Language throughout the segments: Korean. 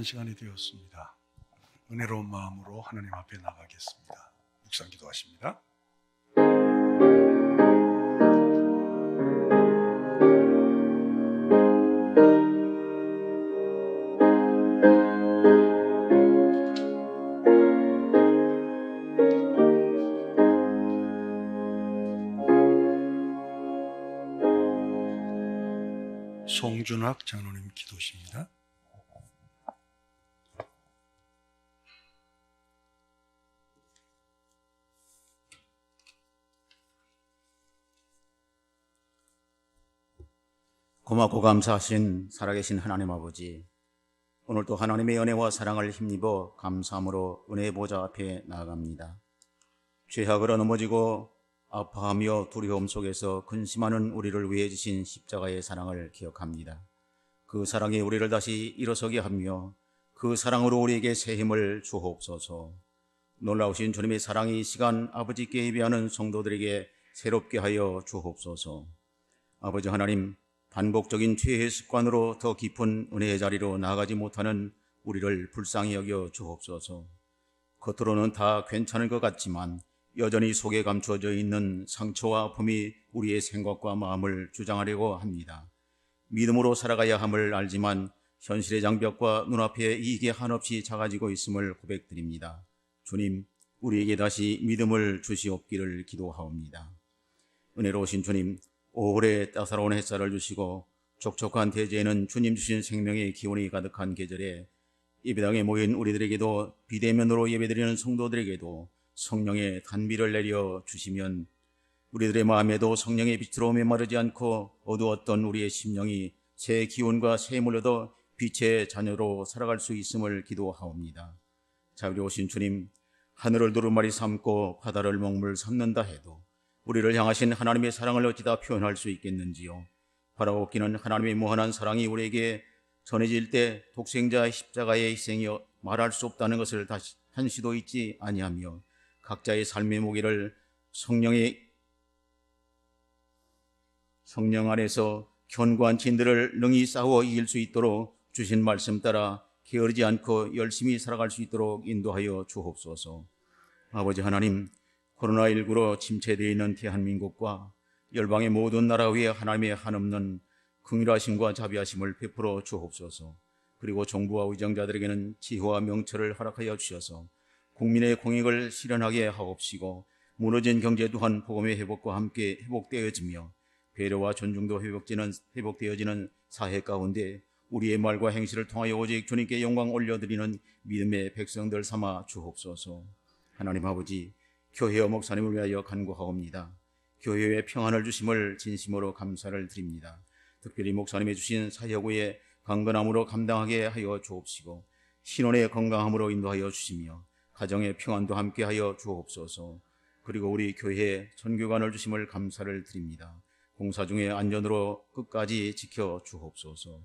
기도하는 시간이 되었습니다. 은혜로운 마음으로 하나님 앞에 나가겠습니다. 묵상 기도하십니다. 송준학 장로님 기도십니다. 고맙고 감사하신 살아계신 하나님 아버지, 오늘도 하나님의 은혜와 사랑을 힘입어 감사함으로 은혜의 보좌 앞에 나아갑니다. 죄악으로 넘어지고 아파하며 두려움 속에서 근심하는 우리를 위해 주신 십자가의 사랑을 기억합니다. 그 사랑이 우리를 다시 일어서게 하며 그 사랑으로 우리에게 새 힘을 주옵소서. 놀라우신 주님의 사랑이 이 시간 아버지께 예배하는 성도들에게 새롭게 하여 주옵소서. 아버지 하나님, 반복적인 죄의 습관으로 더 깊은 은혜의 자리로 나아가지 못하는 우리를 불쌍히 여겨 주옵소서. 겉으로는 다 괜찮을 것 같지만 여전히 속에 감추어져 있는 상처와 아픔이 우리의 생각과 마음을 주장하려고 합니다. 믿음으로 살아가야 함을 알지만 현실의 장벽과 눈앞에 이익이 한없이 작아지고 있음을 고백드립니다. 주님, 우리에게 다시 믿음을 주시옵기를 기도하옵니다. 은혜로우신 주님, 오래 따사로운 햇살을 주시고 촉촉한 대지에는 주님 주신 생명의 기운이 가득한 계절에 예배당에 모인 우리들에게도 비대면으로 예배드리는 성도들에게도 성령의 단비를 내려 주시면 우리들의 마음에도 성령의 빛으로 메마르지 않고 어두웠던 우리의 심령이 새 기운과 새 힘을 얻어 빛의 자녀로 살아갈 수 있음을 기도하옵니다. 자비로우신 주님, 하늘을 두루마리 삼고 바다를 먹물 삼는다 해도 우리를 향하신 하나님의 사랑을 어찌다 표현할 수 있겠는지요. 바라옵기는 하나님의 무한한 사랑이 우리에게 전해질 때 독생자 십자가의 희생이 말할 수 없다는 것을 다시 한시도 잊지 아니하며 각자의 삶의 무게를 성령 안에서 견고한 진들을 능히 싸워 이길 수 있도록 주신 말씀 따라 게으르지 않고 열심히 살아갈 수 있도록 인도하여 주옵소서. 아버지 하나님, 코로나19로 침체되어 있는 대한민국과 열방의 모든 나라 위에 하나님의 한없는 긍휼하심과 자비하심을 베풀어 주옵소서. 그리고 정부와 의정자들에게는 지혜와 명철을 허락하여 주셔서 국민의 공익을 실현하게 하옵시고 무너진 경제 또한 복음의 회복과 함께 회복되어지며 배려와 존중도 회복되어지는 사회 가운데 우리의 말과 행실을 통하여 오직 주님께 영광 올려드리는 믿음의 백성들 삼아 주옵소서. 하나님 아버지, 교회와 목사님을 위하여 간구하옵니다. 교회에 평안을 주심을 진심으로 감사를 드립니다. 특별히 목사님이 주신 사역 후에 강건함으로 감당하게 하여 주옵시고 신혼의 건강함으로 인도하여 주시며 가정의 평안도 함께하여 주옵소서. 그리고 우리 교회에 선교관을 주심을 감사를 드립니다. 공사 중에 안전으로 끝까지 지켜 주옵소서.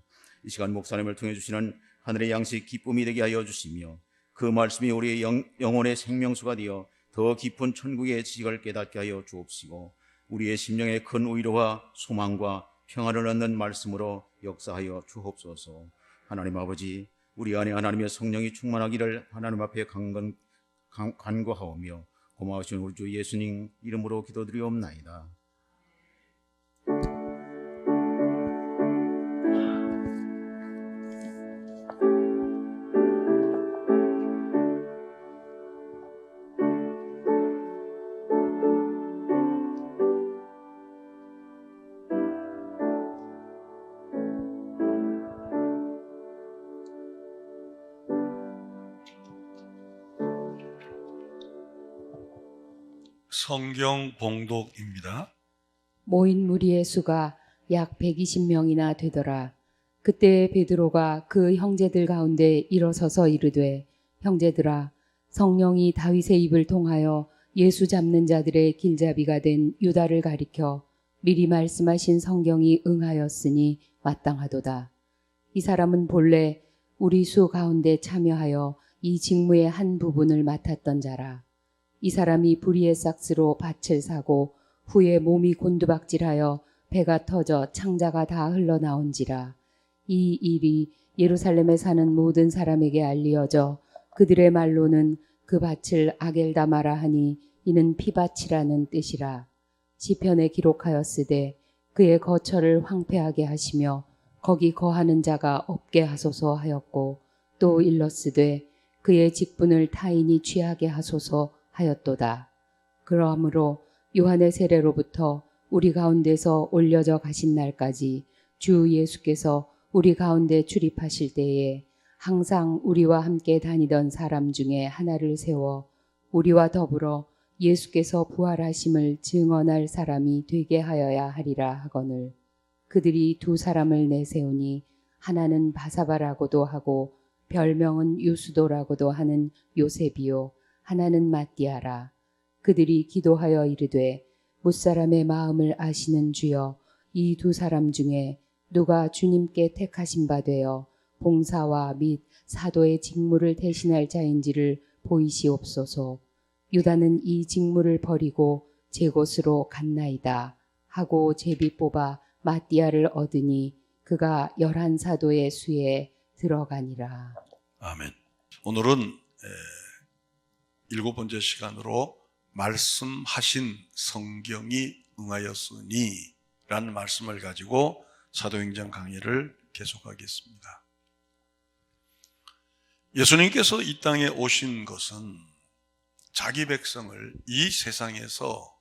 이 시간 목사님을 통해 주시는 하늘의 양식 기쁨이 되게 하여 주시며 그 말씀이 우리의 영혼의 생명수가 되어 더 깊은 천국의 지식을 깨닫게 하여 주옵시고 우리의 심령에 큰 위로와 소망과 평안을 얻는 말씀으로 역사하여 주옵소서. 하나님 아버지, 우리 안에 하나님의 성령이 충만하기를 하나님 앞에 간구하오며 고마우신 우리 주 예수님 이름으로 기도드리옵나이다. 성경 봉독입니다. 모인 무리의 수가 약 120명이나 되더라. 그때 베드로가 그 형제들 가운데 일어서서 이르되, 형제들아, 성령이 다윗의 입을 통하여 예수 잡는 자들의 길잡이가 된 유다를 가리켜 미리 말씀하신 성경이 응하였으니 마땅하도다. 이 사람은 본래 우리 수 가운데 참여하여 이 직무의 한 부분을 맡았던 자라. 이 사람이 불의의 삭스로 밭을 사고 후에 몸이 곤두박질하여 배가 터져 창자가 다 흘러나온지라. 이 일이 예루살렘에 사는 모든 사람에게 알리어져 그들의 말로는 그 밭을 아겔다마라 하니 이는 피밭이라는 뜻이라. 시편에 기록하였으되 그의 거처를 황폐하게 하시며 거기 거하는 자가 없게 하소서 하였고, 또 일렀으되 그의 직분을 타인이 취하게 하소서 하였도다. 그러므로 요한의 세례로부터 우리 가운데서 올려져 가신 날까지 주 예수께서 우리 가운데 출입하실 때에 항상 우리와 함께 다니던 사람 중에 하나를 세워 우리와 더불어 예수께서 부활하심을 증언할 사람이 되게 하여야 하리라 하거늘, 그들이 두 사람을 내세우니 하나는 바사바라고도 하고 별명은 유수도라고도 하는 요셉이요 하나는 마띠아라. 그들이 기도하여 이르되 못사람의 마음을 아시는 주여, 이 두 사람 중에 누가 주님께 택하신 바 되어 봉사와 및 사도의 직무를 대신할 자인지를 보이시옵소서. 유다는 이 직무를 버리고 제 곳으로 갔나이다 하고 제비 뽑아 마띠아를 얻으니 그가 11사도의 수에 들어가니라. 아멘. 오늘은 7번째 시간으로 말씀하신 성경이 응하였으니 라는 말씀을 가지고 사도행전 강의를 계속하겠습니다. 예수님께서 이 땅에 오신 것은 자기 백성을 이 세상에서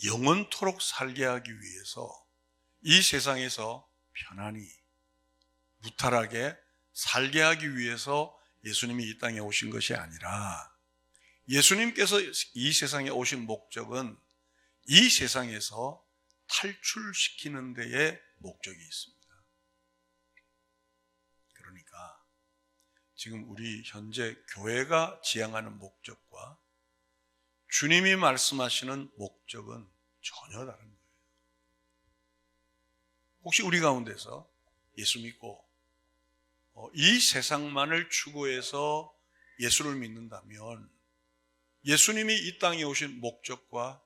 영원토록 살게 하기 위해서, 이 세상에서 편안히 무탈하게 살게 하기 위해서 예수님이 이 땅에 오신 것이 아니라, 예수님께서 이 세상에 오신 목적은 이 세상에서 탈출시키는 데에 목적이 있습니다. 그러니까 지금 우리 현재 교회가 지향하는 목적과 주님이 말씀하시는 목적은 전혀 다른 거예요. 혹시 우리 가운데서 예수 믿고 이 세상만을 추구해서 예수를 믿는다면 예수님이 이 땅에 오신 목적과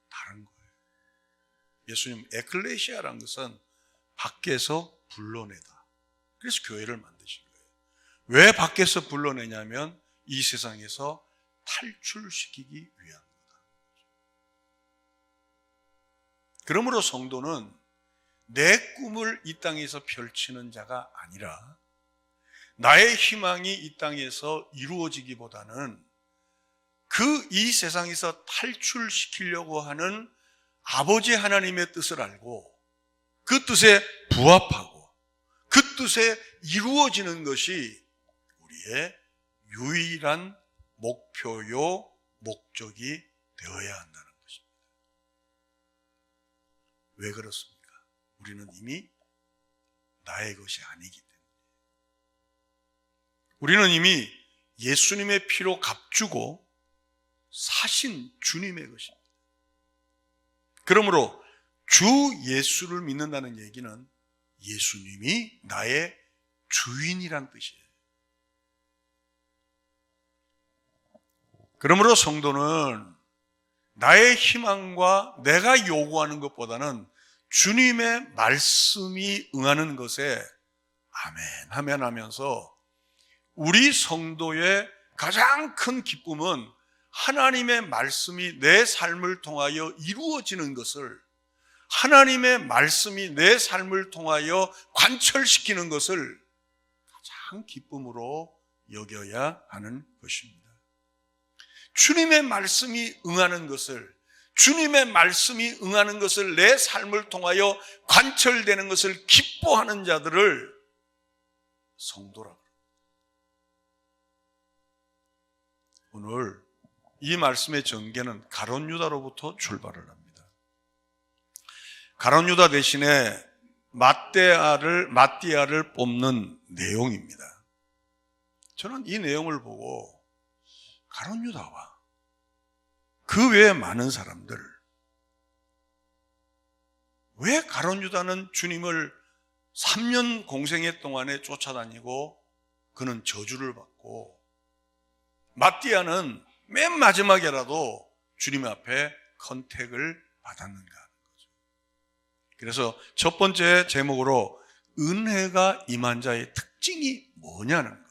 다른 거예요. 예수님 에클레시아라는 것은 밖에서 불러내다. 그래서 교회를 만드신 거예요. 왜 밖에서 불러내냐면 이 세상에서 탈출시키기 위한 거다. 그러므로 성도는 내 꿈을 이 땅에서 펼치는 자가 아니라 나의 희망이 이 땅에서 이루어지기보다는 그 이 세상에서 탈출시키려고 하는 아버지 하나님의 뜻을 알고 그 뜻에 부합하고 그 뜻에 이루어지는 것이 우리의 유일한 목표요 목적이 되어야 한다는 것입니다. 왜 그렇습니까? 우리는 이미 나의 것이 아니기 때문에. 우리는 이미 예수님의 피로 값주고 사신 주님의 것입니다. 그러므로 주 예수를 믿는다는 얘기는 예수님이 나의 주인이란 뜻이에요. 그러므로 성도는 나의 희망과 내가 요구하는 것보다는 주님의 말씀이 응하는 것에 아멘 하면 하면서 우리 성도의 가장 큰 기쁨은 하나님의 말씀이 내 삶을 통하여 이루어지는 것을, 하나님의 말씀이 내 삶을 통하여 관철시키는 것을 가장 기쁨으로 여겨야 하는 것입니다. 주님의 말씀이 응하는 것을, 주님의 말씀이 응하는 것을 내 삶을 통하여 관철되는 것을 기뻐하는 자들을 성도라고 합니다. 오늘 이 말씀의 전개는 가룟 유다로부터 출발을 합니다. 가룟 유다 대신에 마띠아를 뽑는 내용입니다. 저는 이 내용을 보고 가룟 유다와 그 외에 많은 사람들, 왜 가룟 유다는 주님을 3년 공생애 동안에 쫓아다니고 그는 저주를 받고 마띠아는 맨 마지막에라도 주님 앞에 컨택을 받았는가 하는 거죠. 그래서 첫 번째 제목으로 은혜가 임한 자의 특징이 뭐냐는 거예요.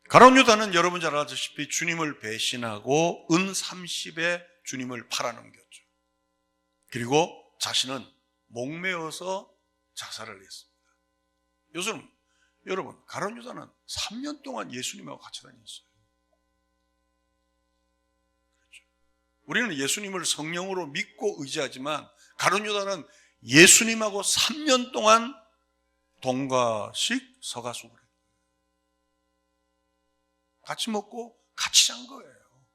가룟 유다는 여러분 잘 아시다시피 주님을 배신하고 은 30에 주님을 팔아넘겼죠. 그리고 자신은 목매어서 자살을 했습니다. 요즘 여러분, 가룟 유다는 3년 동안 예수님하고 같이 다녔어요. 그렇죠. 우리는 예수님을 성령으로 믿고 의지하지만 가룟 유다는 예수님하고 3년 동안 동가식 서가숙을 했어요. 같이 먹고 같이 잔 거예요.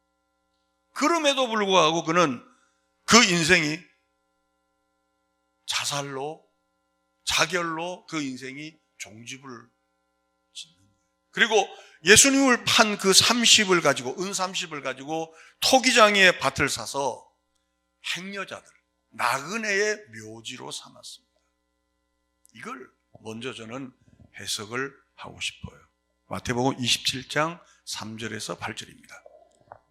그럼에도 불구하고 그는 그 인생이 자살로, 자결로 그 인생이 종집을 짓는 거예요. 그리고 예수님을 판 그 30을 가지고, 은 30을 가지고 토기장이의 밭을 사서 행여자들, 나그네의 묘지로 삼았습니다. 이걸 먼저 저는 해석을 하고 싶어요. 마태복음 27장 3절에서 8절입니다.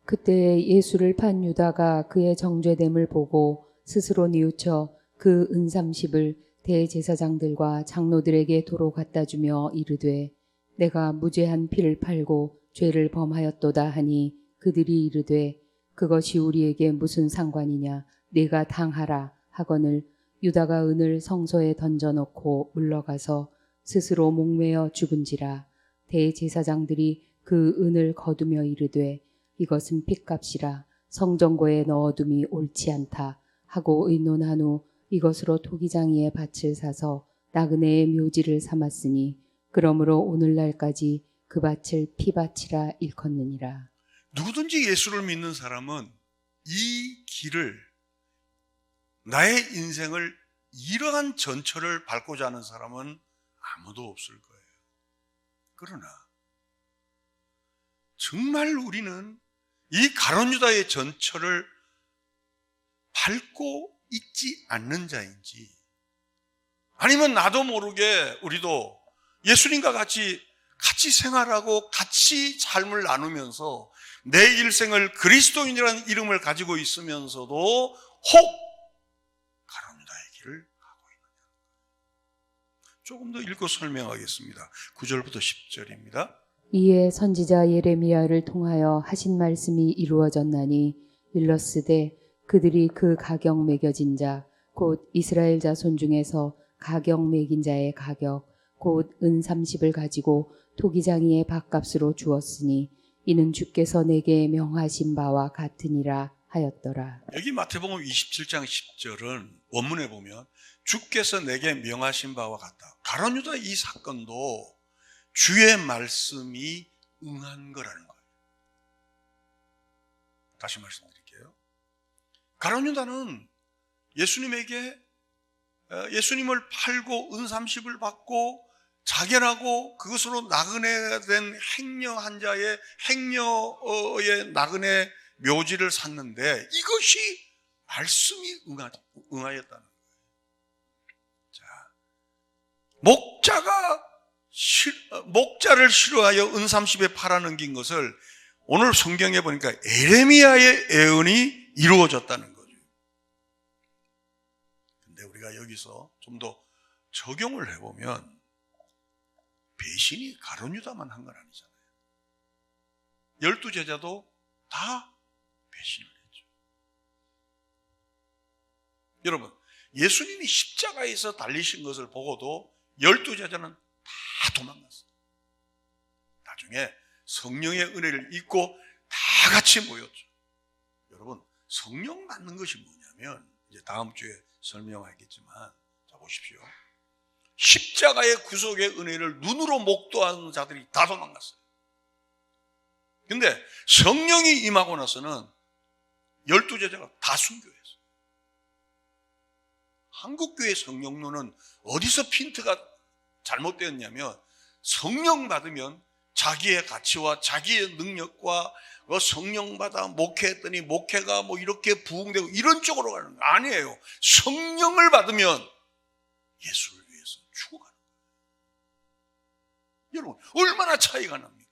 그때 예수를 판 유다가 그의 정죄됨을 보고 스스로 뉘우쳐 그 은 30을 대제사장들과 장로들에게 도로 갖다 주며 이르되 내가 무죄한 피를 팔고 죄를 범하였도다 하니 그들이 이르되 그것이 우리에게 무슨 상관이냐 네가 당하라 하거늘 유다가 은을 성소에 던져놓고 물러가서 스스로 목매어 죽은지라. 대제사장들이 그 은을 거두며 이르되 이것은 핏값이라 성전고에 넣어둠이 옳지 않다 하고 의논한 후 이것으로 토기장이의 밭을 사서 나그네의 묘지를 삼았으니 그러므로 오늘날까지 그 밭을 피밭이라 일컫느니라. 누구든지 예수를 믿는 사람은 이 길을, 나의 인생을 이러한 전철을 밟고자 하는 사람은 아무도 없을 거예요. 그러나 정말 우리는 이 가룟 유다의 전철을 밟고 있지 않는 자인지, 아니면 나도 모르게 우리도 예수님과 같이 생활하고 같이 삶을 나누면서 내 일생을 그리스도인이라는 이름을 가지고 있으면서도 혹 가룟 유다의 길을 가고 있느냐. 조금 더 읽고 설명하겠습니다. 9절부터 10절입니다. 이에 선지자 예레미야를 통하여 하신 말씀이 이루어졌나니 일러스되 그들이 그 가격 매겨진 자 곧 이스라엘 자손 중에서 가격 매긴 자의 가격 곧 은 30을 가지고 토기장이의 밭값으로 주었으니 이는 주께서 내게 명하신 바와 같으니라 하였더라. 여기 마태복음 27장 10절은 원문에 보면 주께서 내게 명하신 바와 같다. 가룟 유다 이 사건도 주의 말씀이 응한 거라는 거예요. 다시 말씀드릴게요. 가룟 유다는 예수님을 팔고 은 30을 받고 자결하고 그것으로 나그네 된 행녀 한 자의 행녀의 나그네 묘지를 샀는데 이것이 말씀이 응하였다는 거예요. 자, 목자를 싫어하여 은 30에 팔아넘긴 것을 오늘 성경에 보니까 에레미야의 예언이 이루어졌다는 거죠. 근데 우리가 여기서 좀 더 적용을 해보면 배신이 가룟 유다만 한 건 아니잖아요. 12제자도 다 배신을 했죠. 여러분, 예수님이 십자가에서 달리신 것을 보고도 12제자는 다 도망갔어요. 나중에 성령의 은혜를 입고 다 같이 모였죠. 여러분, 성령 받는 것이 뭐냐면 이제 다음 주에 설명하겠지만, 자 보십시오. 십자가의 구속의 은혜를 눈으로 목도하는 자들이 다 도망갔어요. 근데 성령이 임하고 나서는 12제자가 다 순교했어요. 한국교회 성령론은 어디서 핀트가 잘못되었냐면 성령 받으면 자기의 가치와 자기의 능력과 성령 받아 목회했더니 목회가 뭐 이렇게 부흥되고 이런 쪽으로 가는 거 아니에요. 성령을 받으면 예수를 위해서 죽어가는 거예요. 여러분, 얼마나 차이가 납니까?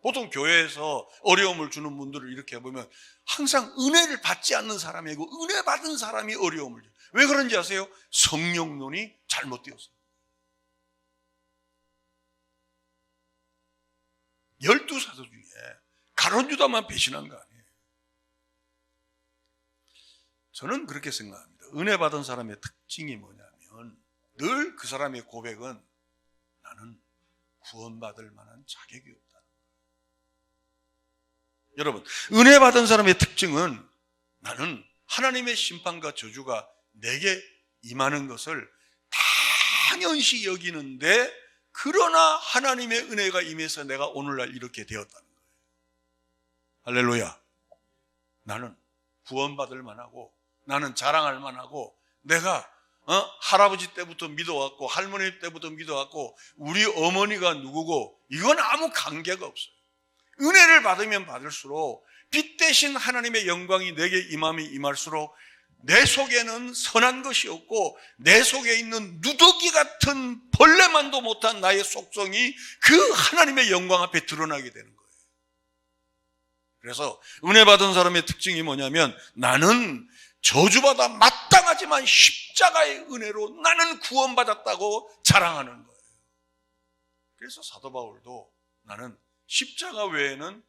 보통 교회에서 어려움을 주는 분들을 이렇게 보면 항상 은혜를 받지 않는 사람이고 은혜 받은 사람이 어려움을 줘요. 왜 그런지 아세요? 성령론이 잘못되었어요. 12사도 중에 가룟 유다만 배신한 거 아니에요. 저는 그렇게 생각합니다. 은혜 받은 사람의 특징이 뭐냐면 늘 그 사람의 고백은 나는 구원받을 만한 자격이 없다. 여러분, 은혜 받은 사람의 특징은 나는 하나님의 심판과 저주가 내게 임하는 것을 당연시 여기는데 그러나 하나님의 은혜가 임해서 내가 오늘날 이렇게 되었다는 거예요. 할렐루야. 나는 구원받을 만하고 나는 자랑할 만하고 내가 할아버지 때부터 믿어왔고 할머니 때부터 믿어왔고 우리 어머니가 누구고 이건 아무 관계가 없어요. 은혜를 받으면 받을수록 빛 대신 하나님의 영광이 내게 임함이 임할수록 내 속에는 선한 것이 없고 내 속에 있는 누더기 같은 벌레만도 못한 나의 속성이 그 하나님의 영광 앞에 드러나게 되는 거예요. 그래서 은혜 받은 사람의 특징이 뭐냐면 나는 저주받아 마땅하지만 십자가의 은혜로 나는 구원받았다고 자랑하는 거예요. 그래서 사도 바울도 나는 십자가 외에는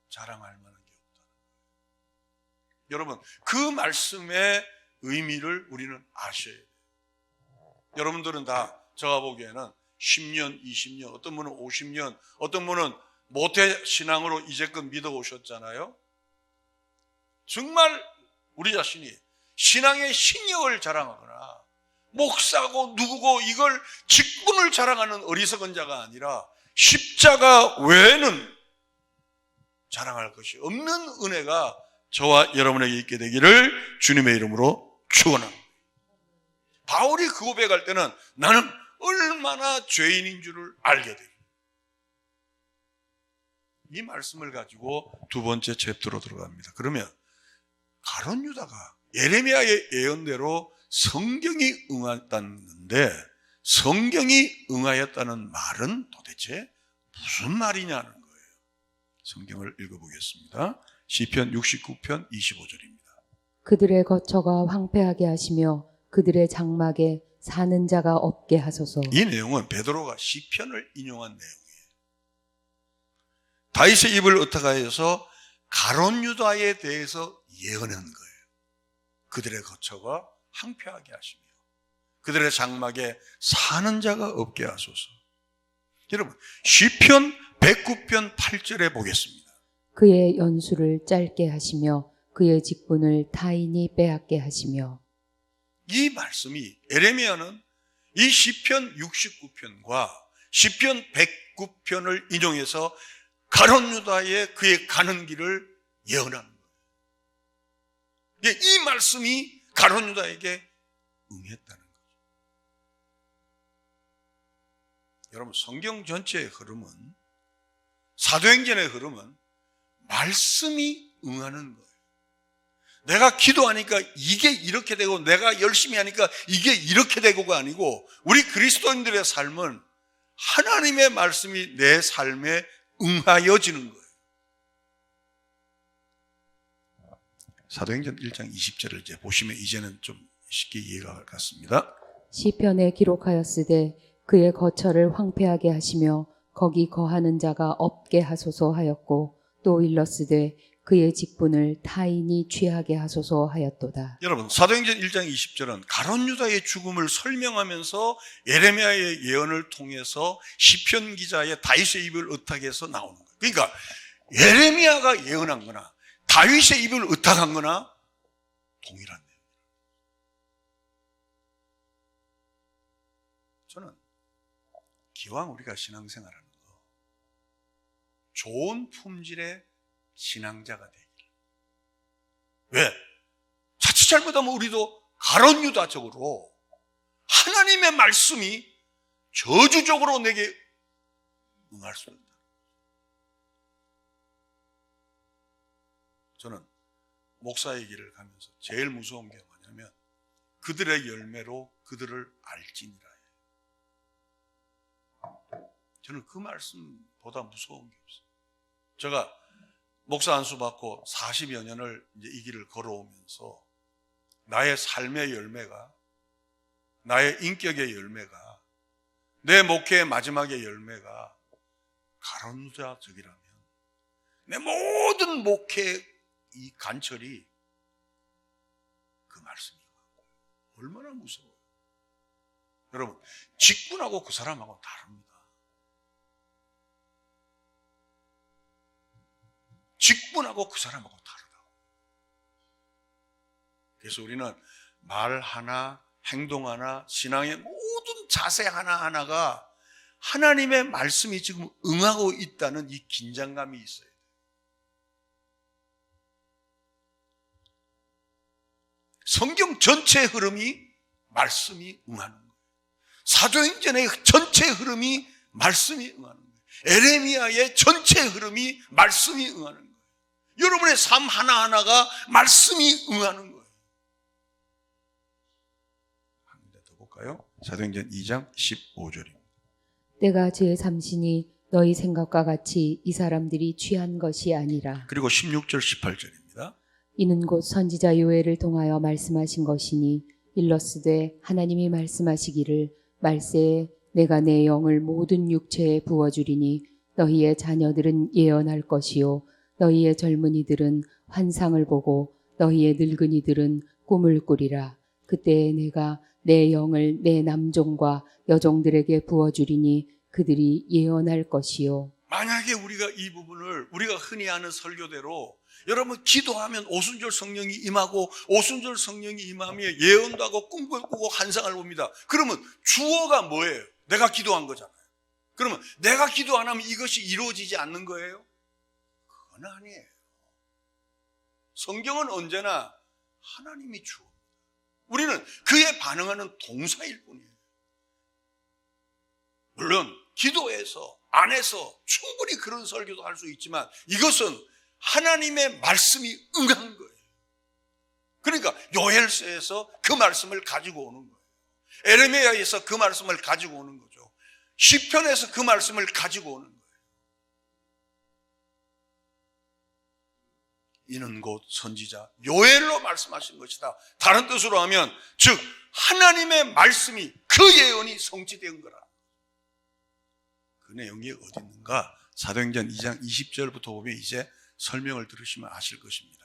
자랑할 만한 게 없다. 여러분, 그 말씀의 의미를 우리는 아셔야 돼요. 여러분들은 다 제가 보기에는 10년, 20년, 어떤 분은 50년, 어떤 분은 모태 신앙으로 이제껏 믿어오셨잖아요. 정말 우리 자신이 신앙의 신력을 자랑하거나 목사고 누구고 이걸 직분을 자랑하는 어리석은 자가 아니라 십자가 외에는 자랑할 것이 없는 은혜가 저와 여러분에게 있게 되기를 주님의 이름으로 축원합니다. 바울이 그 고백할 때는 나는 얼마나 죄인인 줄을 알게 돼요. 이 말씀을 가지고 두 번째 챕터로 들어갑니다. 그러면 가룟 유다가 예레미야의 예언대로 성경이 응했다는데 성경이 응하였다는 말은 도대체 무슨 말이냐는 거예요. 성경을 읽어보겠습니다. 시편 69편 25절입니다. 그들의 거처가 황폐하게 하시며 그들의 장막에 사는 자가 없게 하소서. 이 내용은 베드로가 시편을 인용한 내용이에요. 다윗의 입을 의탁하여서 가룟 유다에 대해서 예언한 거예요. 그들의 거처가 황폐하게 하시며 그들의 장막에 사는 자가 없게 하소서. 여러분, 시편 109편 8절에 보겠습니다. 그의 연수를 짧게 하시며 그의 직분을 타인이 빼앗게 하시며. 이 말씀이 예레미야는 이 시편 69편과 시편 109편을 인용해서 가룟 유다의 그의 가는 길을 예언하는 거예요. 이 말씀이 가룟 유다에게 응했다는 거죠. 여러분, 성경 전체의 흐름은, 사도행전의 흐름은 말씀이 응하는 거예요. 내가 기도하니까 이게 이렇게 되고 내가 열심히 하니까 이게 이렇게 되고가 아니고 우리 그리스도인들의 삶은 하나님의 말씀이 내 삶에 응하여지는 거예요. 사도행전 1장 20절을 이제 보시면 이제는 좀 쉽게 이해가 갈 것 같습니다. 시편에 기록하였으되 그의 거처를 황폐하게 하시며 거기 거하는 자가 없게 하소서 하였고 또 일렀으되 그의 직분을 타인이 취하게 하소서 하였도다. 여러분, 사도행전 1장 20절은 가룟 유다의 죽음을 설명하면서 예레미야의 예언을 통해서 시편 기자의 다윗의 입을 의탁해서 나오는 거예요. 그러니까 예레미야가 예언한 거나 다윗의 입을 의탁한 거나 동일한 내용이에요. 저는 기왕 우리가 신앙생활하는 거 좋은 품질의 신앙자가 되길. 왜? 자칫 잘못하면 우리도 가룟 유다적으로 하나님의 말씀이 저주적으로 내게 응할 수 있다. 저는 목사의 길을 가면서 제일 무서운 게 뭐냐면 그들의 열매로 그들을 알지니라. 저는 그 말씀보다 무서운 게 없어요. 제가 목사 안수 받고 40여 년을 이제 이 길을 걸어오면서 나의 삶의 열매가, 나의 인격의 열매가, 내 목회의 마지막의 열매가 가론유다적이라면 내 모든 목회의 이 간철이 그 말씀이에요. 얼마나 무서워요. 여러분, 직분하고 그 사람하고 다릅니다. 직분하고 그 사람하고 다르다고. 그래서 우리는 말 하나, 행동 하나, 신앙의 모든 자세 하나하나가 하나님의 말씀이 지금 응하고 있다는 이 긴장감이 있어요. 성경 전체의 흐름이 말씀이 응하는 거예요. 사도행전의 전체의 흐름이 말씀이 응하는 거예요. 에레미야의 전체의 흐름이 말씀이 응하는 거예요. 여러분의 삶 하나하나가 말씀이 응하는 거예요. 한 군데 더 볼까요? 사도행전 2장 15절입니다. 때가 제 삼시니 너희 생각과 같이 이 사람들이 취한 것이 아니라. 그리고 16절 18절입니다. 이는 곧 선지자 요엘을 통하여 말씀하신 것이니 일러스되 하나님이 말씀하시기를 말세에 내가 내 영을 모든 육체에 부어주리니 너희의 자녀들은 예언할 것이요 너희의 젊은이들은 환상을 보고 너희의 늙은이들은 꿈을 꾸리라. 그때에 내가 내 영을 내 남종과 여종들에게 부어주리니 그들이 예언할 것이요. 만약에 우리가 이 부분을 우리가 흔히 아는 설교대로 여러분 기도하면 오순절 성령이 임하고 오순절 성령이 임하며 예언도 하고 꿈을 꾸고 환상을 봅니다. 그러면 주어가 뭐예요? 내가 기도한 거잖아요. 그러면 내가 기도 안 하면 이것이 이루어지지 않는 거예요? 그건 아니에요. 성경은 언제나 하나님이 주어입니다. 우리는 그에 반응하는 동사일 뿐이에요. 물론 기도에서 안에서 충분히 그런 설교도 할 수 있지만 이것은 하나님의 말씀이 응한 거예요. 그러니까 요엘서에서 그 말씀을 가지고 오는 거예요. 에레미야에서 그 말씀을 가지고 오는 거죠. 시편에서 그 말씀을 가지고 오는 거예요. 이는 곧 선지자 요엘로 말씀하신 것이다. 다른 뜻으로 하면 즉 하나님의 말씀이 그 예언이 성취된 거라. 그 내용이 어디 있는가? 사도행전 2장 20절부터 보면 이제 설명을 들으시면 아실 것입니다.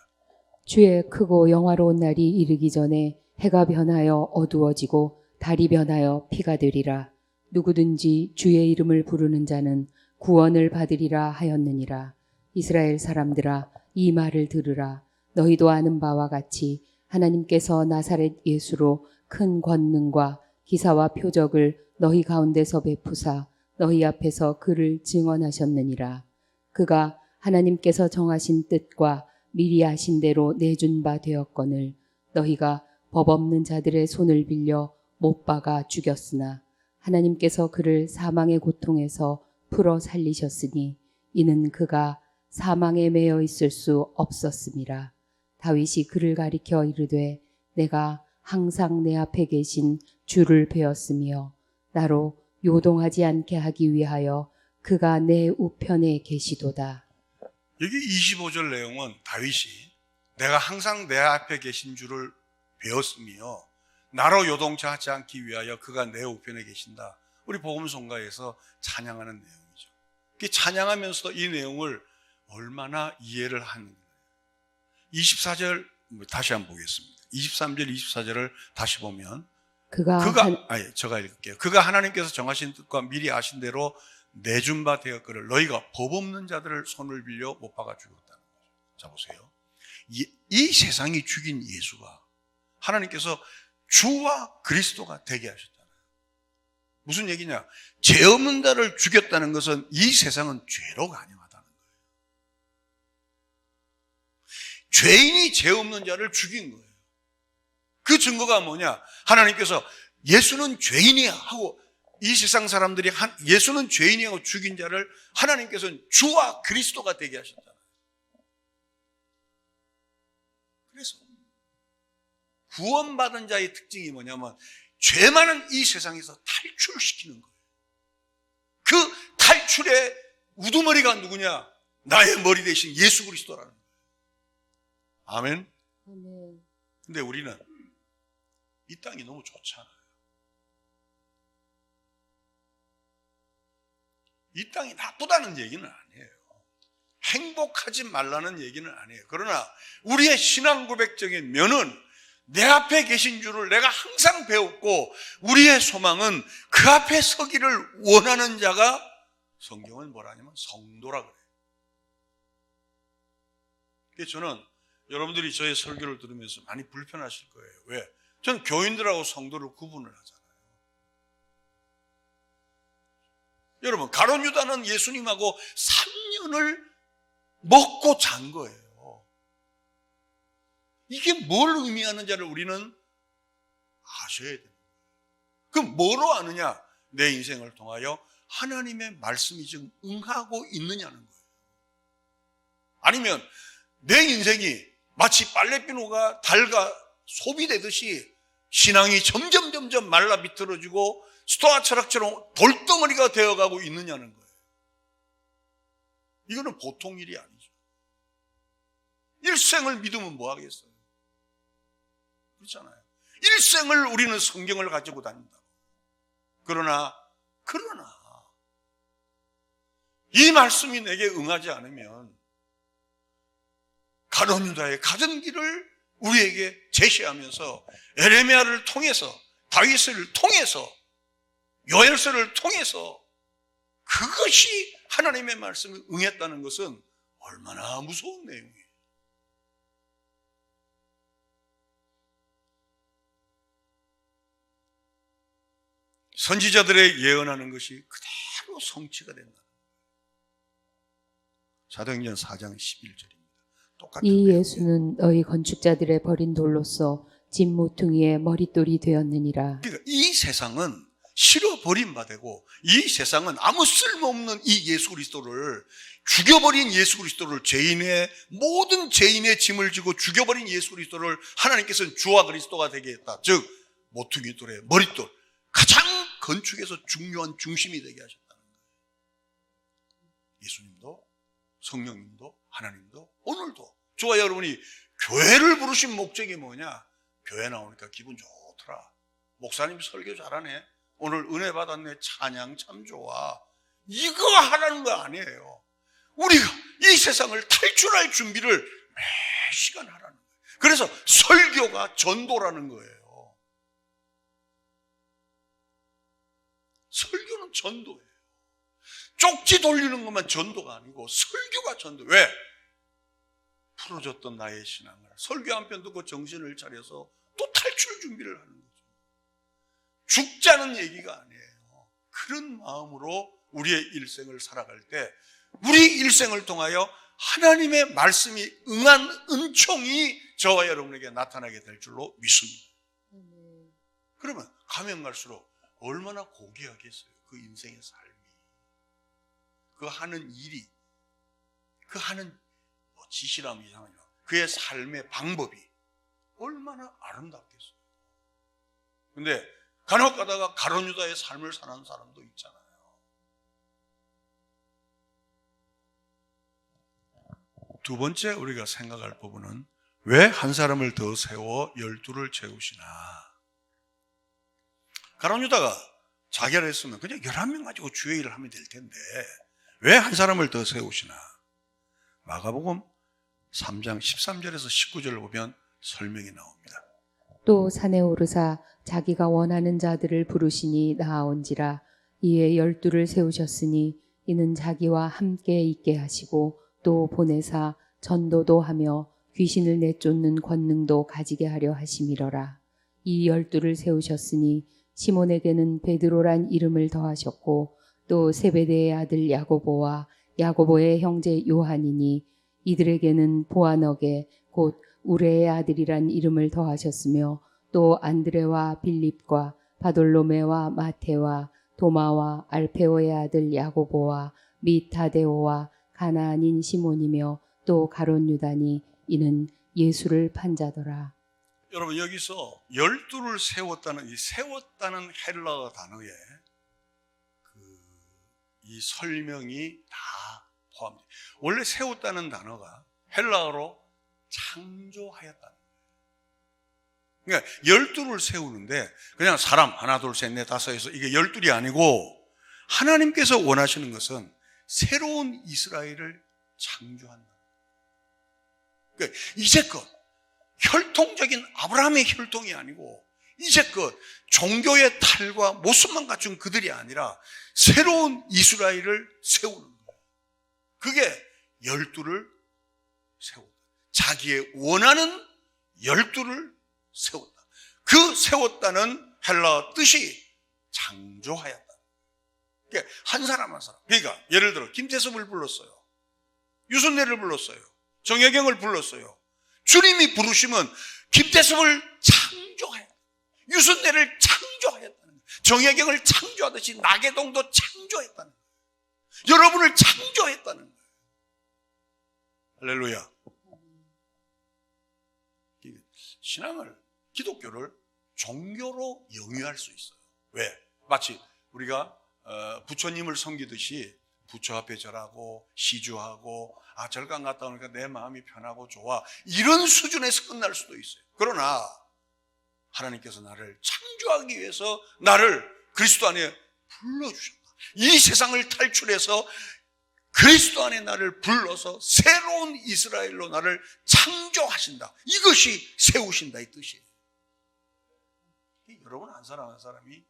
주의 크고 영화로운 날이 이르기 전에 해가 변하여 어두워지고 달이 변하여 피가 되리라. 누구든지 주의 이름을 부르는 자는 구원을 받으리라 하였느니라. 이스라엘 사람들아 이 말을 들으라. 너희도 아는 바와 같이 하나님께서 나사렛 예수로 큰 권능과 기사와 표적을 너희 가운데서 베푸사 너희 앞에서 그를 증언하셨느니라. 그가 하나님께서 정하신 뜻과 미리 아신 대로 내준 바 되었거늘 너희가 법 없는 자들의 손을 빌려 못 박아 죽였으나 하나님께서 그를 사망의 고통에서 풀어 살리셨으니 이는 그가 사망에 매여 있을 수 없었음이라. 다윗이 그를 가리켜 이르되 내가 항상 내 앞에 계신 주를 배웠으며 나로 요동하지 않게 하기 위하여 그가 내 우편에 계시도다. 여기 25절 내용은 다윗이 내가 항상 내 앞에 계신 주를 배웠으며 나로 요동치 하지 않기 위하여 그가 내 우편에 계신다. 우리 복음송가에서 찬양하는 내용이죠. 찬양하면서도 이 내용을 얼마나 이해를 하는 거예요. 24절 다시 한번 보겠습니다. 23절 24절을 다시 보면 제가 읽을게요. 그가 하나님께서 정하신 뜻과 미리 아신 대로 내준 바 되었거늘 너희가 법 없는 자들을 손을 빌려 못 박아 죽였다는 거죠. 자 보세요. 이 세상이 죽인 예수가 하나님께서 주와 그리스도가 되게 하셨잖아요. 무슨 얘기냐? 죄 없는 자를 죽였다는 것은 이 세상은 죄로 가늠하다는 거예요. 죄인이 죄 없는 자를 죽인 거예요. 그 증거가 뭐냐? 하나님께서 예수는 죄인이야 하고 이 세상 사람들이 예수는 죄인이라고 죽인 자를 하나님께서는 주와 그리스도가 되게 하셨잖아요. 그래서 구원받은 자의 특징이 뭐냐면 죄 많은 이 세상에서 탈출시키는 거예요. 그 탈출의 우두머리가 누구냐? 나의 머리 대신 예수 그리스도라는 거예요. 아멘. 아멘. 근데 우리는 이 땅이 너무 좋잖아요. 이 땅이 나쁘다는 얘기는 아니에요. 행복하지 말라는 얘기는 아니에요. 그러나 우리의 신앙 고백적인 면은 내 앞에 계신 줄을 내가 항상 배웠고, 우리의 소망은 그 앞에 서기를 원하는 자가, 성경은 뭐라 하냐면 성도라 그래요. 그래서 저는 여러분들이 저의 설교를 들으면서 많이 불편하실 거예요. 왜? 저는 교인들하고 성도를 구분을 하잖아요. 여러분, 가룟 유다는 예수님하고 3년을 먹고 잔 거예요. 이게 뭘 의미하는지를 우리는 아셔야 됩니다. 그럼 뭐로 아느냐? 내 인생을 통하여 하나님의 말씀이 지금 응하고 있느냐는 거예요. 아니면 내 인생이 마치 빨래비누가 닳아 소비되듯이 신앙이 점점 말라 비틀어지고 스토아 철학처럼 돌덩어리가 되어가고 있느냐는 거예요. 이거는 보통 일이 아니죠. 일생을 믿으면 뭐 하겠어요? 그렇잖아요. 일생을 우리는 성경을 가지고 다닌다고. 그러나 이 말씀이 내게 응하지 않으면 가룟 유다의 가던 길을 우리에게 제시하면서 에레미야를 통해서, 다윗을 통해서, 요엘서를 통해서 그것이 하나님의 말씀을 응했다는 것은 얼마나 무서운 내용이에요. 선지자들의 예언하는 것이 그대로 성취가 된다. 사도행전 4장 11절입니다. 이 예수는 너희 건축자들의 버린 돌로서 진 모퉁이의 머릿돌이 되었느니라. 그러니까 이 세상은 실어 버림받고, 이 세상은 아무 쓸모없는 이 예수 그리스도를, 죽여버린 예수 그리스도를, 모든 죄인의 짐을 지고 죽여버린 예수 그리스도를 하나님께서는 주와 그리스도가 되게 했다. 즉 모퉁이 돌의 머릿돌, 가장 건축에서 중요한 중심이 되게 하셨다는 거예요. 예수님도 성령님도 하나님도 오늘도 저와 여러분이 교회를 부르신 목적이 뭐냐? 교회 나오니까 기분 좋더라. 목사님 설교 잘하네. 오늘 은혜 받았네. 찬양 참 좋아. 이거 하라는 거 아니에요. 우리가 이 세상을 탈출할 준비를 매 시간 하라는 거예요. 그래서 설교가 전도라는 거예요. 설교는 전도예요. 쪽지 돌리는 것만 전도가 아니고 설교가 전도. 왜? 풀어졌던 나의 신앙을 설교 한 편 듣고 정신을 차려서 또 탈출 준비를 하는 거죠. 죽자는 얘기가 아니에요. 그런 마음으로 우리의 일생을 살아갈 때 우리 일생을 통하여 하나님의 말씀이 응한 은총이 저와 여러분에게 나타나게 될 줄로 믿습니다. 그러면 가면 갈수록 얼마나 고귀하겠어요. 그 인생의 삶이, 그 하는 일이, 그 하는 지시라면 이상하죠. 그의 삶의 방법이 얼마나 아름답겠어요. 근데 간혹 가다가 가룟 유다의 삶을 사는 사람도 있잖아요. 두 번째 우리가 생각할 부분은 왜 한 사람을 더 세워 12를 채우시나. 가룟 유다가 자결 했으면 그냥 11명 가지고 주의 일을 하면 될 텐데 왜 한 사람을 더 세우시나. 마가복음 3장 13절에서 19절을 보면 설명이 나옵니다. 또 산에 오르사 자기가 원하는 자들을 부르시니 나아온지라. 이에 12를 세우셨으니 이는 자기와 함께 있게 하시고 또 보내사 전도도 하며 귀신을 내쫓는 권능도 가지게 하려 하심이러라. 이 12를 세우셨으니 시몬에게는 베드로란 이름을 더하셨고 또 세베대의 아들 야고보와 야고보의 형제 요한이니 이들에게는 보아너게 곧 우레의 아들이란 이름을 더하셨으며 또 안드레와 빌립과 바돌로메와 마테와 도마와 알페오의 아들 야고보와 및 타데오와 가나안인 시몬이며 또 가룟 유다니 이는 예수를 판 자더라. 여러분 여기서 12를 세웠다는 이 세웠다는 헬라어 단어에 이 설명이 다 포함돼요. 원래 세웠다는 단어가 헬라어로 창조하였다는 거예요. 그러니까 12를 세우는데 그냥 사람 하나 둘 셋 넷 다섯 해서 이게 12이 아니고 하나님께서 원하시는 것은 새로운 이스라엘을 창조한다. 그러니까 이제껏 혈통적인 아브라함의 혈통이 아니고 이제껏 종교의 탈과 모습만 갖춘 그들이 아니라 새로운 이스라엘을 세우는 거예요. 그게 12를 세운다. 자기의 원하는 12를 세웠다. 그 세웠다는 헬라어 뜻이 창조하였다. 그러니까 한 사람 한 사람. 그러니까 예를 들어 김태섭을 불렀어요. 유순례를 불렀어요. 정혜경을 불렀어요. 주님이 부르시면 김태섭을 창조하였다. 유순례를 창조하였다는 거예요. 정혜경을 창조하듯이 나계동도 창조했다는 거예요. 여러분을 창조했다는 거예요. 할렐루야. 신앙을, 기독교를 종교로 영위할 수 있어요. 왜? 마치 우리가 부처님을 섬기듯이 부처 앞에 절하고 시주하고 절간 갔다 오니까 내 마음이 편하고 좋아, 이런 수준에서 끝날 수도 있어요. 그러나 하나님께서 나를 창조하기 위해서 나를 그리스도 안에 불러주셨다. 이 세상을 탈출해서 그리스도 안에 나를 불러서 새로운 이스라엘로 나를 창조하신다. 이것이 세우신다 이 뜻이에요. 여러분 한 사람 한 사람이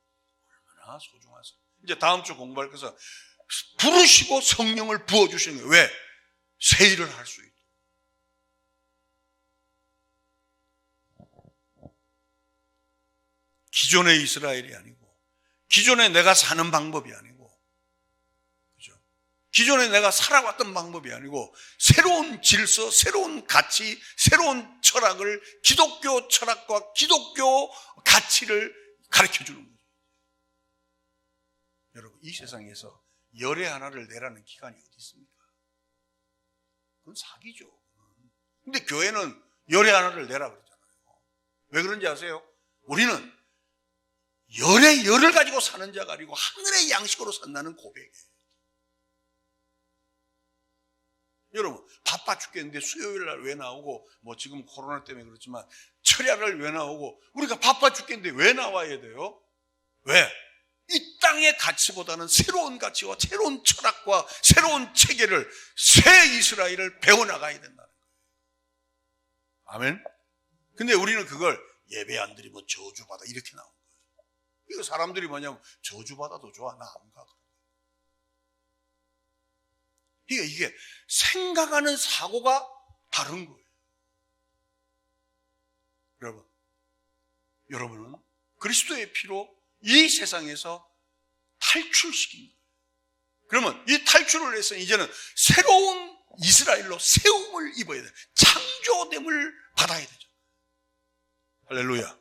얼마나 소중하세요. 이제 다음 주 공부할 것은 부르시고 성령을 부어주시는 거예요. 왜? 새 일을 할 수 있도록. 기존의 이스라엘이 아니고, 기존에 내가 사는 방법이 아니고, 그죠? 기존에 내가 살아왔던 방법이 아니고, 새로운 질서, 새로운 가치, 새로운 철학을, 기독교 철학과 기독교 가치를 가르쳐 주는 거죠. 여러분, 이 세상에서 열의 하나를 내라는 기관이 어디 있습니까? 그건 사기죠. 근데 교회는 열의 하나를 내라 그러잖아요. 왜 그런지 아세요? 우리는 열의 열을 가지고 사는 자가 아니고 하늘의 양식으로 산다는 고백이에요. 여러분, 바빠 죽겠는데 수요일 날 왜 나오고, 뭐 지금 코로나 때문에 그렇지만 철야를 왜 나오고, 우리가 바빠 죽겠는데 왜 나와야 돼요? 왜? 이 땅의 가치보다는 새로운 가치와 새로운 철학과 새로운 체계를, 새 이스라엘을 배워나가야 된다는 거예요. 아멘? 근데 우리는 그걸 예배 안 드리면 저주받아 이렇게 나온 거예요. 이거 사람들이 뭐냐면 저주받아도 좋아, 나 안 가. 그러니까 이게 생각하는 사고가 다른 거예요. 여러분은 그리스도의 피로 이 세상에서 탈출시킨 거예요. 그러면 이 탈출을 해서 이제는 새로운 이스라엘로 세움을 입어야 돼요. 창조됨을 받아야 되죠. 할렐루야.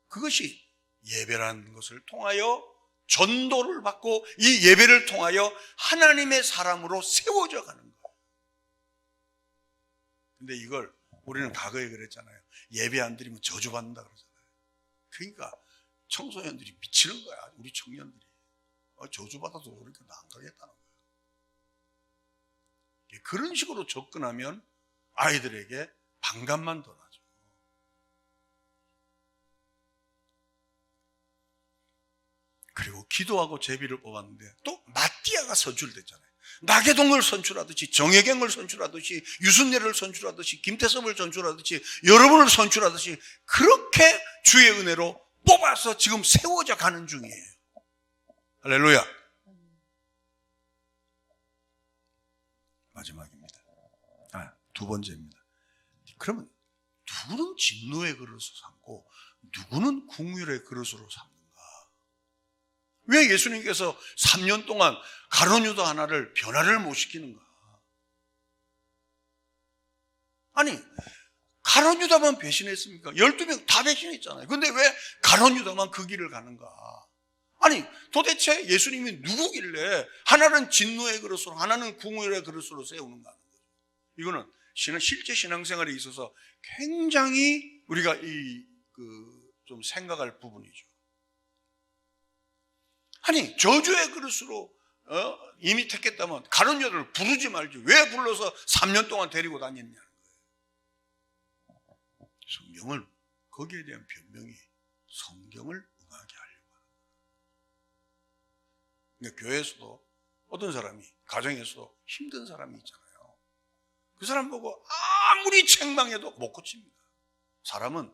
그것이 예배라는 것을 통하여 전도를 받고 이 예배를 통하여 하나님의 사람으로 세워져 가는 거예요. 근데 이걸 우리는 과거에 그랬잖아요. 예배 안 드리면 저주받는다 그러잖아요. 그러니까 청소년들이 미치는 거야. 우리 청년들이. 저주받아도 그러니까 나 안 가겠다는 거야. 그런 식으로 접근하면 아이들에게 반감만 더 나죠. 그리고 기도하고 제비를 뽑았는데 또 마띠아가 선출됐잖아요. 나계동을 선출하듯이, 정혜경을 선출하듯이, 유순례를 선출하듯이, 김태섭을 선출하듯이, 여러분을 선출하듯이 그렇게 주의 은혜로 뽑아서 지금 세워져 가는 중이에요. 할렐루야. 마지막입니다. 두 번째입니다. 그러면 누구는 진노의 그릇으로 삼고 누구는 긍휼의 그릇으로 삼는가? 왜 예수님께서 3년 동안 가룟 유다 하나를 변화를 못 시키는가? 아니, 가룟 유다만 배신했습니까? 12명 다 배신했잖아요. 근데 왜 가룟 유다만 그 길을 가는가? 아니, 도대체 예수님이 누구길래 하나는 진노의 그릇으로, 하나는 긍휼의 그릇으로 세우는가 하는 거죠. 이거는 실제 신앙생활에 있어서 굉장히 우리가 좀 생각할 부분이죠. 아니, 저주의 그릇으로 이미 택했다면 가룟 유다를 부르지 말지 왜 불러서 3년 동안 데리고 다녔냐는 거예요. 성경을 거기에 대한 변명이 성경을 응하게 하려고 하는 거예요. 그러니까 교회에서도 어떤 사람이 가정에서도 힘든 사람이 있잖아요. 그 사람 보고 아무리 책망해도 못 고칩니다. 사람은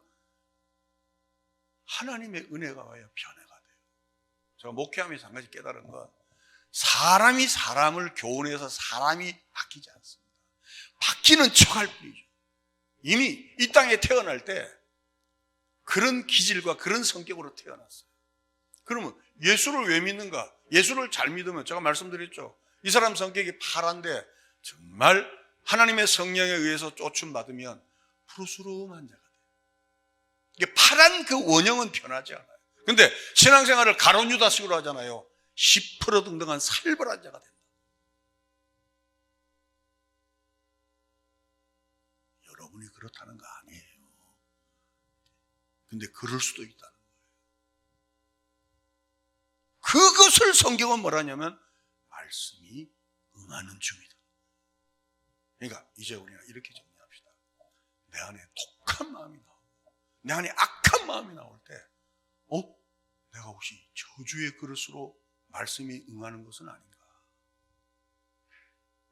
하나님의 은혜가 와야 변화가 돼요. 제가 목회하면서 한 가지 깨달은 건 사람이 사람을 교훈해서 사람이 바뀌지 않습니다. 바뀌는 척할 뿐이죠. 이미 이 땅에 태어날 때 그런 기질과 그런 성격으로 태어났어요. 그러면 예수를 왜 믿는가? 예수를 잘 믿으면 제가 말씀드렸죠. 이 사람 성격이 파란데 정말 하나님의 성령에 의해서 쫓음받으면 푸르스름한 자가 돼요. 이게 파란 그 원형은 변하지 않아요. 근데 신앙생활을 가룟 유다식으로 하잖아요. 시퍼러등등한 살벌한 자가 된다. 여러분이 그렇다는 거 아니에요. 근데 그럴 수도 있다는 거예요. 그것을 성경은 뭐라냐면 말씀이 응하는 중이다. 그러니까 이제 우리가 이렇게 정리합시다. 내 안에 독한 마음이 나오고 내 안에 악한 마음이 나올 때 내가 혹시 저주의 그릇으로 말씀이 응하는 것은 아닌가?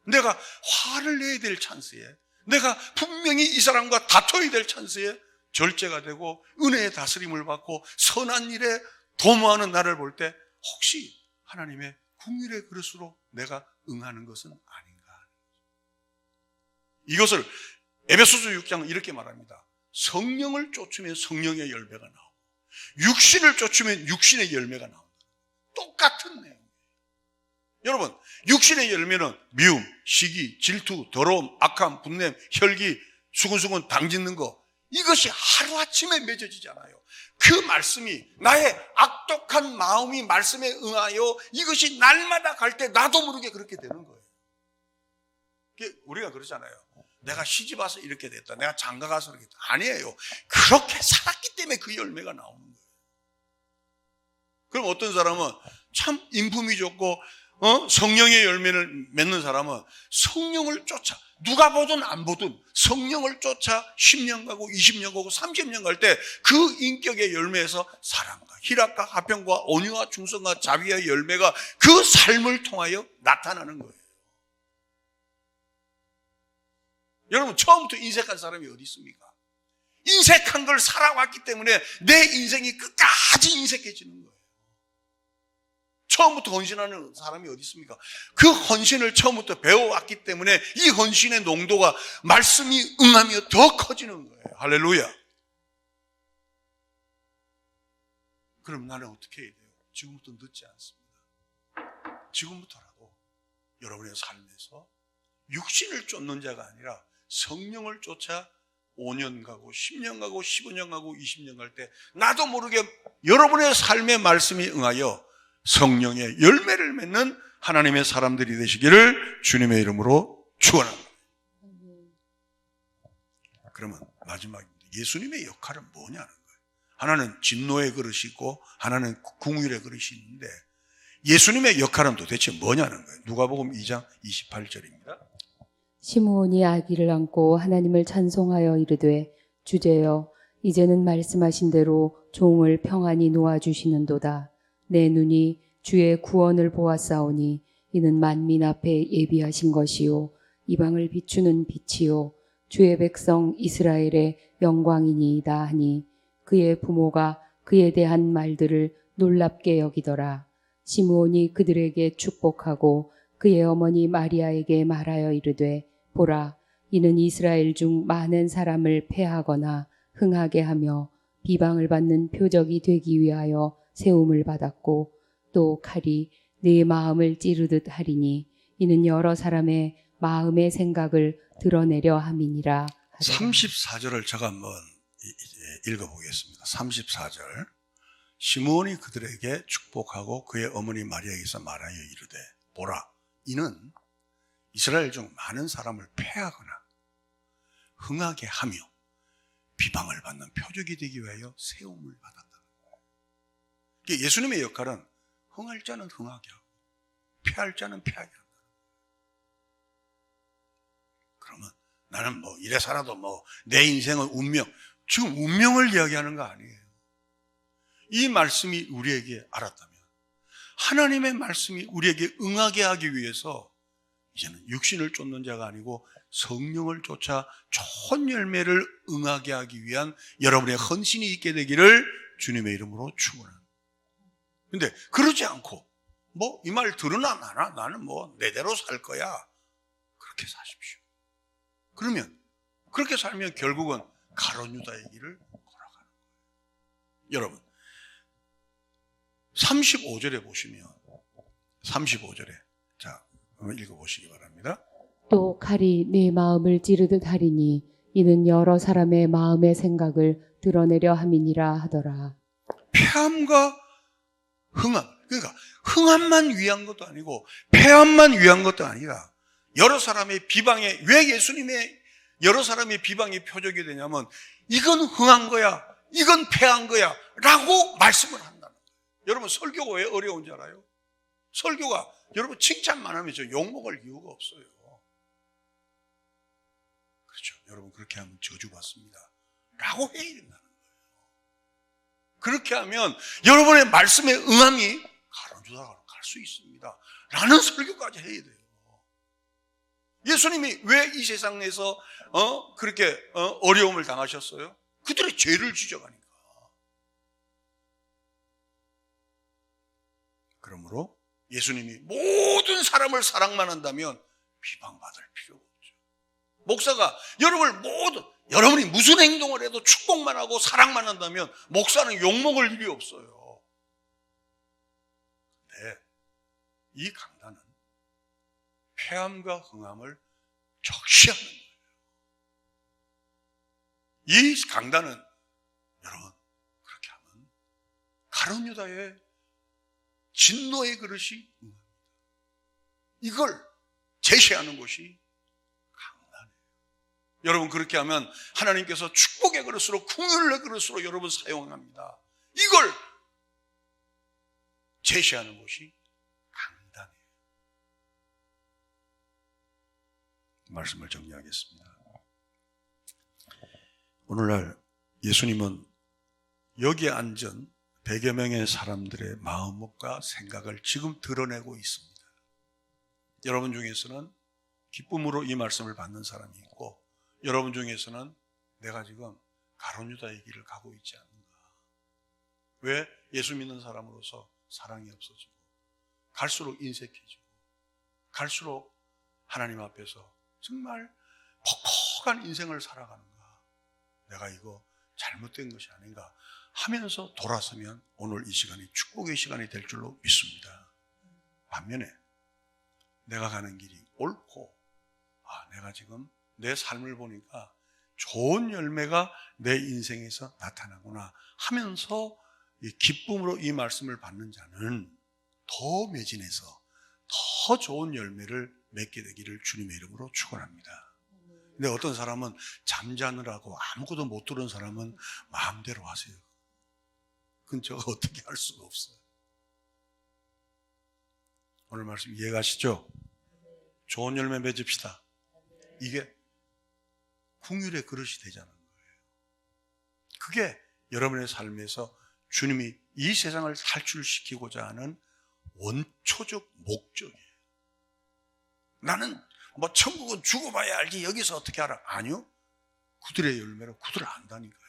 내가 화를 내야 될 찬스에 내가 분명히 이 사람과 다퉈야 될 찬스에 절제가 되고 은혜의 다스림을 받고 선한 일에 도모하는 나를 볼 때 혹시 하나님의 긍휼의 그릇으로 내가 응하는 것은 아닌가? 이것을 에베소서 6장은 이렇게 말합니다. 성령을 쫓으면 성령의 열매가 나오고 육신을 쫓으면 육신의 열매가 나온다. 똑같은 내용이에요. 여러분, 육신의 열매는 미움, 시기, 질투, 더러움, 악함, 분냄, 혈기, 수근수근 당짓는 거, 이것이 하루아침에 맺어지잖아요. 그 말씀이 나의 악독한 마음이 말씀에 응하여 이것이 날마다 갈 때 나도 모르게 그렇게 되는 거예요. 우리가 그러잖아요. 내가 시집 와서 이렇게 됐다. 내가 장가 가서 이렇게 됐다. 아니에요. 그렇게 살았기 때문에 그 열매가 나오는 거예요. 그럼 어떤 사람은 참 인품이 좋고 성령의 열매를 맺는 사람은 성령을 쫓아 누가 보든 안 보든 성령을 쫓아 10년 가고 20년 가고 30년 갈 때 그 인격의 열매에서 사랑과 희락과 화평과 온유와 충성과 자비의 열매가 그 삶을 통하여 나타나는 거예요. 여러분, 처음부터 인색한 사람이 어디 있습니까? 인색한 걸 살아왔기 때문에 내 인생이 끝까지 인색해지는 거예요. 처음부터 헌신하는 사람이 어디 있습니까? 그 헌신을 처음부터 배워왔기 때문에 이 헌신의 농도가 말씀이 응하며 더 커지는 거예요. 할렐루야. 그럼 나는 어떻게 해야 돼요? 지금부터 늦지 않습니다. 지금부터라도 여러분의 삶에서 육신을 쫓는 자가 아니라 성령을 쫓아 5년 가고 10년 가고 15년 가고 20년 갈 때 나도 모르게 여러분의 삶의 말씀이 응하여 성령의 열매를 맺는 하나님의 사람들이 되시기를 주님의 이름으로 축원합니다. 그러면 마지막입니다. 예수님의 역할은 뭐냐는 거예요. 하나는 진노의 그릇이 있고 하나는 긍휼의 그릇이 있는데 예수님의 역할은 도대체 뭐냐는 거예요. 누가복음 2장 28절입니다. 시므온이 아기를 안고 하나님을 찬송하여 이르되 주제여 이제는 말씀하신 대로 종을 평안히 놓아주시는도다. 내 눈이 주의 구원을 보았사오니 이는 만민 앞에 예비하신 것이요 이방을 비추는 빛이요 주의 백성 이스라엘의 영광이니이다 하니 그의 부모가 그에 대한 말들을 놀랍게 여기더라. 시므온이 그들에게 축복하고 그의 어머니 마리아에게 말하여 이르되 보라 이는 이스라엘 중 많은 사람을 패하거나 흥하게 하며 비방을 받는 표적이 되기 위하여 세움을 받았고 또 칼이 네 마음을 찌르듯 하리니 이는 여러 사람의 마음의 생각을 드러내려 함이니라 하더라. 34절을 제가 한번 읽어보겠습니다. 34절. 시므온이 그들에게 축복하고 그의 어머니 마리아에게서 말하여 이르되 보라 이는 이스라엘 중 많은 사람을 패하거나 흥하게 하며 비방을 받는 표적이 되기 위하여 세움을 받았다. 예수님의 역할은 흥할 자는 흥하게 하고 패할 자는 패하게 한다. 그러면 나는 뭐 이래 살아도 뭐 내 인생은 운명, 지금 운명을 이야기하는 거 아니에요. 이 말씀이 우리에게 알았다면, 하나님의 말씀이 우리에게 응하게 하기 위해서 이제는 육신을 쫓는 자가 아니고 성령을 쫓아 좋은 열매를 응하게 하기 위한 여러분의 헌신이 있게 되기를 주님의 이름으로 축원합니다. 근데 그러지 않고 뭐 이 말 들으나 마나 나는 뭐 내대로 살 거야, 그렇게 사십시오. 그러면 그렇게 살면 결국은 가룟 유다의 길을 걸어가는 거예요. 여러분 35절에 보시면 35절에 자 한번 읽어보시기 바랍니다. 또 칼이 내 마음을 찌르듯 하리니 이는 여러 사람의 마음의 생각을 드러내려 함이니라 하더라. 패함과 흥함, 그러니까 흥함만 위한 것도 아니고 패함만 위한 것도 아니라 여러 사람의 비방에, 왜 예수님의 여러 사람의 비방이 표적이 되냐면 이건 흥한 거야, 이건 패한 거야 라고 말씀을 한다는 거예요. 여러분 설교가 왜 어려운지 알아요? 설교가 여러분 칭찬만 하면 저 욕먹을 이유가 없어요. 그렇죠. 여러분 그렇게 하면 저주받습니다 라고 해야 된다는 거예요. 그렇게 하면 여러분의 말씀에 응함이 가론주다로 갈 수 있습니다 라는 설교까지 해야 돼요. 예수님이 왜 이 세상에서 그렇게 어려움을 당하셨어요? 그들의 죄를 지적하니까. 그러므로 예수님이 모든 사람을 사랑만 한다면 비방받을 필요가 없죠. 목사가 여러분이 무슨 행동을 해도 축복만 하고 사랑만 한다면 목사는 욕먹을 일이 없어요. 근데 이 강단은 패함과 흥함을 적시하는 거예요. 이 강단은 여러분 그렇게 하면 가룟 유다의 진노의 그릇이 응합니다. 이걸 제시하는 것이 강단이에요. 여러분 그렇게 하면 하나님께서 축복의 그릇으로, 긍휼의 그릇으로 여러분 사용합니다. 이걸 제시하는 것이 강단이에요. 말씀을 정리하겠습니다. 오늘날 예수님은 여기에 앉은 100여 명의 사람들의 마음과 생각을 지금 드러내고 있습니다. 여러분 중에서는 기쁨으로 이 말씀을 받는 사람이 있고, 여러분 중에서는 내가 지금 가룟 유다의 길을 가고 있지 않는가. 왜? 예수 믿는 사람으로서 사랑이 없어지고 갈수록 인색해지고 갈수록 하나님 앞에서 정말 퍽퍽한 인생을 살아가는가, 내가 이거 잘못된 것이 아닌가 하면서 돌아서면 오늘 이 시간이 축복의 시간이 될 줄로 믿습니다. 반면에 내가 가는 길이 옳고, 내가 지금 내 삶을 보니까 좋은 열매가 내 인생에서 나타나구나 하면서 이 기쁨으로 이 말씀을 받는 자는 더 매진해서 더 좋은 열매를 맺게 되기를 주님의 이름으로 축원합니다. 근데 어떤 사람은 잠자느라고 아무것도 못 들은 사람은 마음대로 하세요. 그건 저가 어떻게 할 수가 없어요. 오늘 말씀 이해가시죠? 좋은 열매 맺읍시다. 이게 긍휼의 그릇이 되자는 거예요. 그게 여러분의 삶에서 주님이 이 세상을 탈출시키고자 하는 원초적 목적이에요. 나는 뭐 천국은 죽어봐야 알지 여기서 어떻게 알아? 아니요. 그들의 열매로 그들을 안다니까요.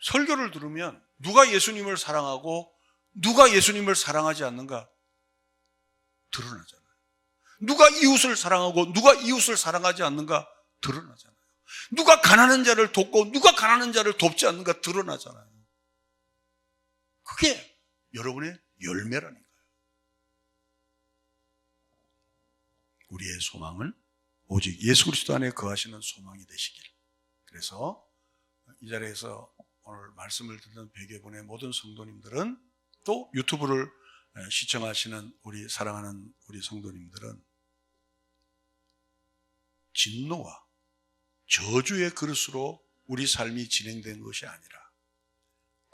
설교를 들으면 누가 예수님을 사랑하고 누가 예수님을 사랑하지 않는가 드러나잖아요. 누가 이웃을 사랑하고 누가 이웃을 사랑하지 않는가 드러나잖아요. 누가 가난한 자를 돕고 누가 가난한 자를 돕지 않는가 드러나잖아요. 그게 여러분의 열매라니까요. 우리의 소망은 오직 예수 그리스도 안에 거하시는 소망이 되시길. 그래서 이 자리에서 오늘 말씀을 듣는 100여 분의 모든 성도님들은, 또 유튜브를 시청하시는 우리 사랑하는 우리 성도님들은 진노와 저주의 그릇으로 우리 삶이 진행된 것이 아니라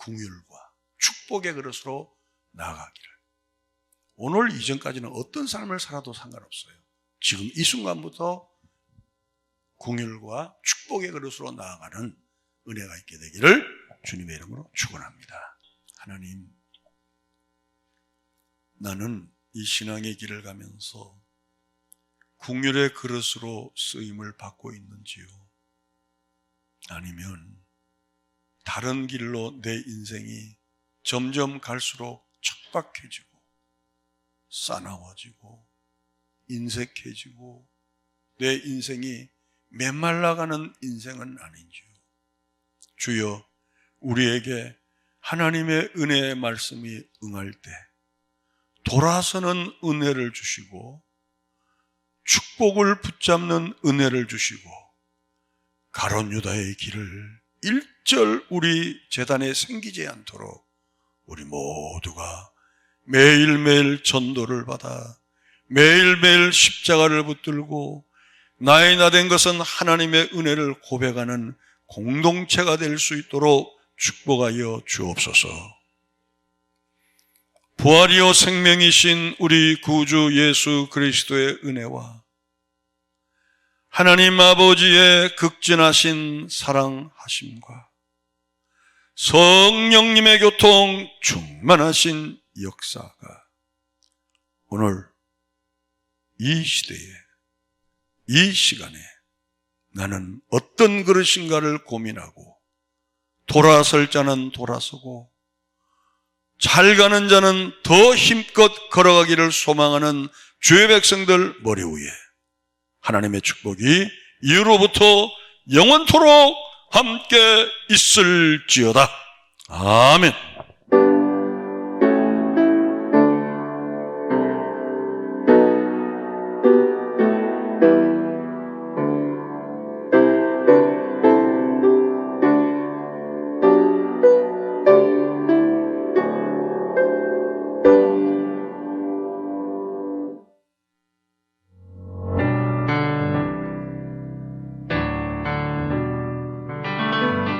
긍휼과 축복의 그릇으로 나아가기를. 오늘 이전까지는 어떤 삶을 살아도 상관없어요. 지금 이 순간부터 긍휼과 축복의 그릇으로 나아가는 은혜가 있게 되기를 주님의 이름으로 축원합니다. 하나님, 나는 이 신앙의 길을 가면서 긍휼의 그릇으로 쓰임을 받고 있는지요? 아니면 다른 길로 내 인생이 점점 갈수록 척박해지고 싸나워지고 인색해지고 내 인생이 메말라가는 인생은 아닌지요? 주여, 우리에게 하나님의 은혜의 말씀이 응할 때 돌아서는 은혜를 주시고 축복을 붙잡는 은혜를 주시고 가룟 유다의 길을 일절 우리 재단에 생기지 않도록 우리 모두가 매일매일 전도를 받아 매일매일 십자가를 붙들고 나의 나 된 것은 하나님의 은혜를 고백하는 공동체가 될 수 있도록 축복하여 주옵소서. 부활이요 생명이신 우리 구주 예수 그리스도의 은혜와 하나님 아버지의 극진하신 사랑하심과 성령님의 교통 충만하신 역사가 오늘 이 시대에 이 시간에 나는 어떤 그릇인가를 고민하고 돌아설 자는 돌아서고 잘 가는 자는 더 힘껏 걸어가기를 소망하는 주의 백성들 머리 위에 하나님의 축복이 이후로부터 영원토록 함께 있을지어다. 아멘.